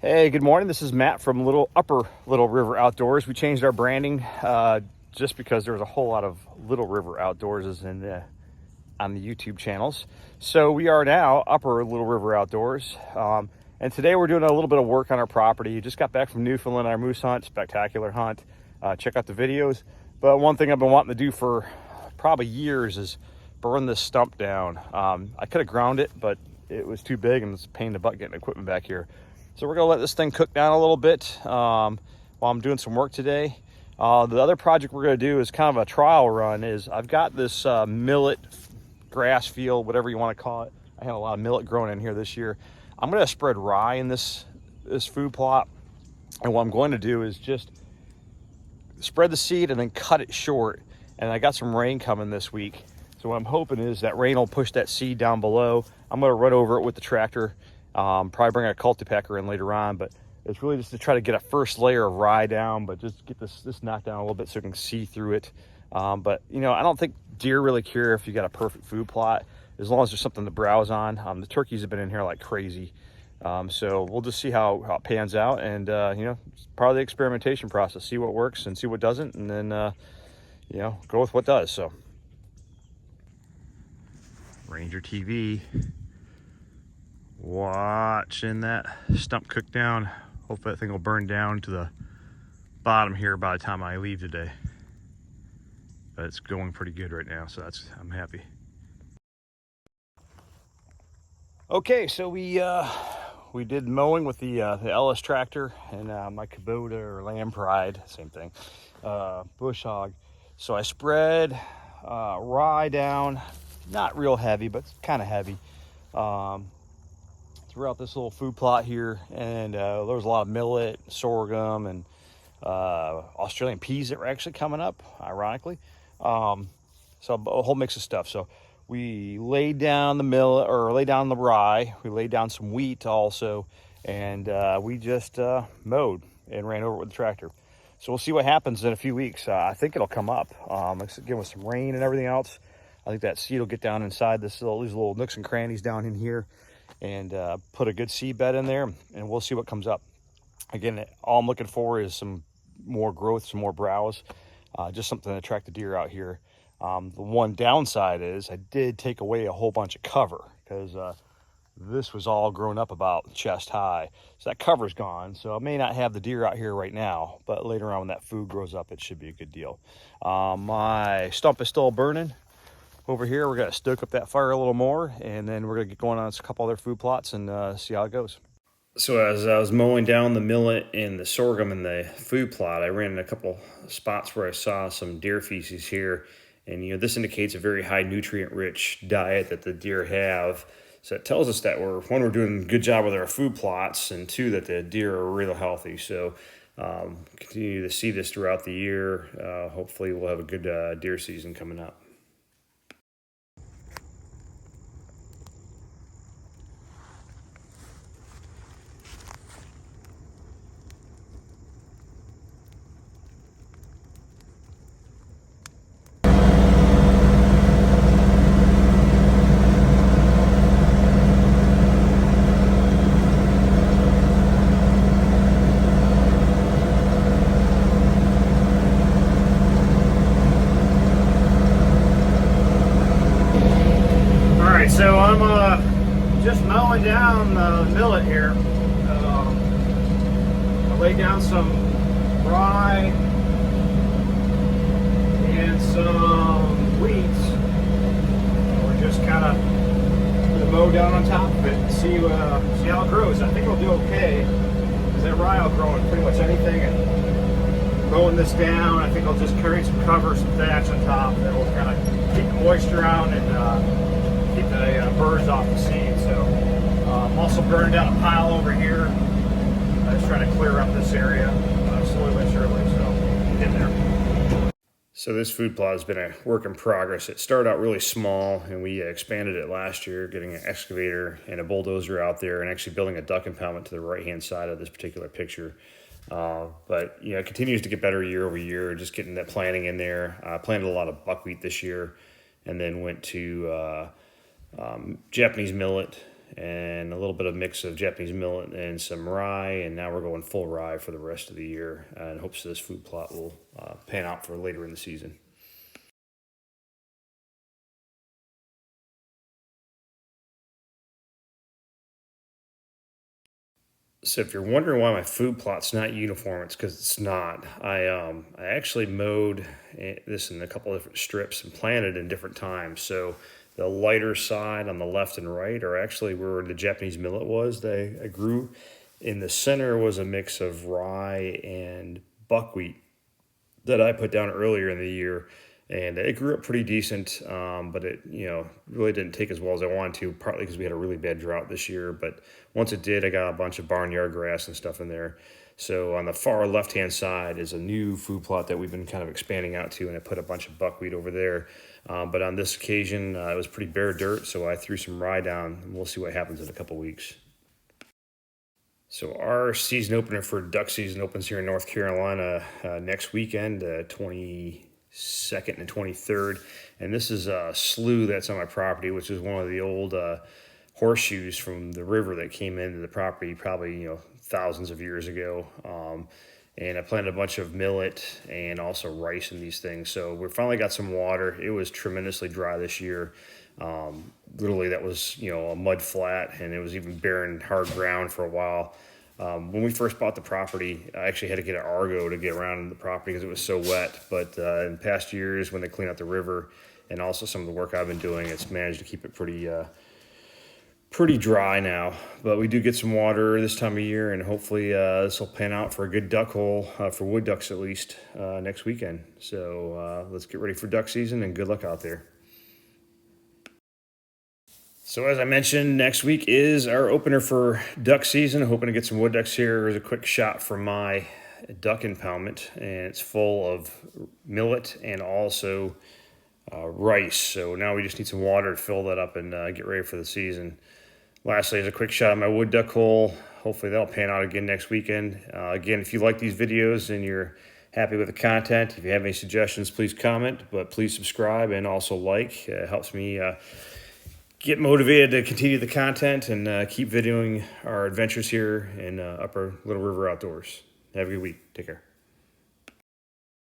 Hey, good morning. This is Matt from Upper Little River Outdoors. We changed our branding just because there was a whole lot of Little River Outdoors on the YouTube channels. So we are now Upper Little River Outdoors. And today we're doing a little bit of work on our property. Just got back from Newfoundland, our moose hunt, spectacular hunt. Check out the videos. But one thing I've been wanting to do for probably years is burn this stump down. I could have ground it, but it was too big and it's a pain in the butt getting equipment back here. So we're gonna let this thing cook down a little bit while I'm doing some work today. The other project we're gonna do is kind of a trial run. I've got this millet grass field, whatever you want to call it. I have a lot of millet growing in here this year. I'm gonna spread rye in this food plot, and what I'm going to do is just spread the seed and then cut it short. And I got some rain coming this week, so what I'm hoping is that rain will push that seed down below. I'm gonna run over it with the tractor. Probably bring a cultipacker in later on, but it's really just to try to get a first layer of rye down, but just get this knocked down a little bit so you can see through it. But you know, I don't think deer really care if you got a perfect food plot, as long as there's something to browse on. The turkeys have been in here like crazy. So we'll just see how it pans out, and you know, it's part of the experimentation process, see what works and see what doesn't, and then you know, go with what does. So Ranger TV, watching that stump cook down. Hopefully that thing will burn down to the bottom here by the time I leave today. But it's going pretty good right now, so I'm happy. Okay, so we did mowing with the Ellis tractor and my Kubota or Lamb Pride, same thing, bush hog. So I spread rye down, not real heavy, but kind of heavy. Throughout this little food plot here, and there was a lot of millet, sorghum, and Australian peas that were actually coming up, ironically. So a whole mix of stuff. So we laid down the millet, or laid down the rye. We laid down some wheat also, and we just mowed and ran over it with the tractor. So we'll see what happens in a few weeks. I think it'll come up. Again, with some rain and everything else, I think that seed will get down inside these little nooks and crannies down in here, and put a good seed bed in there, and we'll see what comes up. Again, all I'm looking for is some more growth, some more browse, just something to attract the deer out here. The one downside is I did take away a whole bunch of cover, because this was all grown up about chest high, so that cover's gone. So I may not have the deer out here right now, but later on when that food grows up, it should be a good deal. My stump is still burning. Over here, we're gonna stoke up that fire a little more, and then we're gonna get going on a couple other food plots and see how it goes. So as I was mowing down the millet and the sorghum in the food plot, I ran in a couple spots where I saw some deer feces here, and you know, this indicates a very high nutrient-rich diet that the deer have. So it tells us that we're doing a good job with our food plots, and two, that the deer are real healthy. So continue to see this throughout the year. Hopefully we'll have a good deer season coming up. So I'm just mowing down the millet here. I laid down some rye and some wheat. We're just kind of gonna mow down on top of it and see how it grows. I think it'll do okay, because that rye will grow in pretty much anything. And mowing this down, I think I'll just carry some cover, some thatch on top that will kind of keep the moisture out and keep the birds off the seed. So I'm also burning down a pile over here. I'm just trying to clear up this area slowly but surely, so get there. So this food plot has been a work in progress. It started out really small, and we expanded it last year, getting an excavator and a bulldozer out there and actually building a duck impoundment to the right-hand side of this particular picture. But you know, it continues to get better year over year, just getting that planting in there. I planted a lot of buckwheat this year, and then went to Japanese millet and a little bit of mix of Japanese millet and some rye, and now we're going full rye for the rest of the year, in hopes this food plot will pan out for later in the season. So if you're wondering why my food plot's not uniform, it's because it's not. I actually mowed this in a couple of different strips and planted in different times. So the lighter side on the left and right are actually where the Japanese millet was that I grew. In the center was a mix of rye and buckwheat that I put down earlier in the year, and it grew up pretty decent. But it, really didn't take as well as I wanted to, partly because we had a really bad drought this year. But once it did, I got a bunch of barnyard grass and stuff in there. So on the far left-hand side is a new food plot that we've been kind of expanding out to, and I put a bunch of buckwheat over there. But on this occasion, it was pretty bare dirt, so I threw some rye down, and we'll see what happens in a couple weeks. So our season opener for duck season opens here in North Carolina next weekend, 22nd and 23rd. And this is a slough that's on my property, which is one of the old horseshoes from the river that came into the property probably, thousands of years ago. And I planted a bunch of millet and also rice in these things. So we finally got some water. It was tremendously dry this year. Literally that was, a mud flat, and it was even barren hard ground for a while. When we first bought the property, I actually had to get an Argo to get around the property because it was so wet. But in past years, when they cleaned out the river and also some of the work I've been doing, it's managed to keep it pretty dry now. But we do get some water this time of year, and hopefully this will pan out for a good duck hole, for wood ducks at least, next weekend. So let's get ready for duck season, and good luck out there. So as I mentioned, next week is our opener for duck season. Hoping to get some wood ducks here. Here's a quick shot from my duck impoundment, and it's full of millet and also rice. So now we just need some water to fill that up and get ready for the season. Lastly, is a quick shot of my wood duck hole. Hopefully that'll pan out again next weekend. Again, if you like these videos and you're happy with the content, if you have any suggestions, please comment, but please subscribe and also like. It helps me get motivated to continue the content and keep videoing our adventures here in Upper Little River Outdoors. Have a good week. Take care.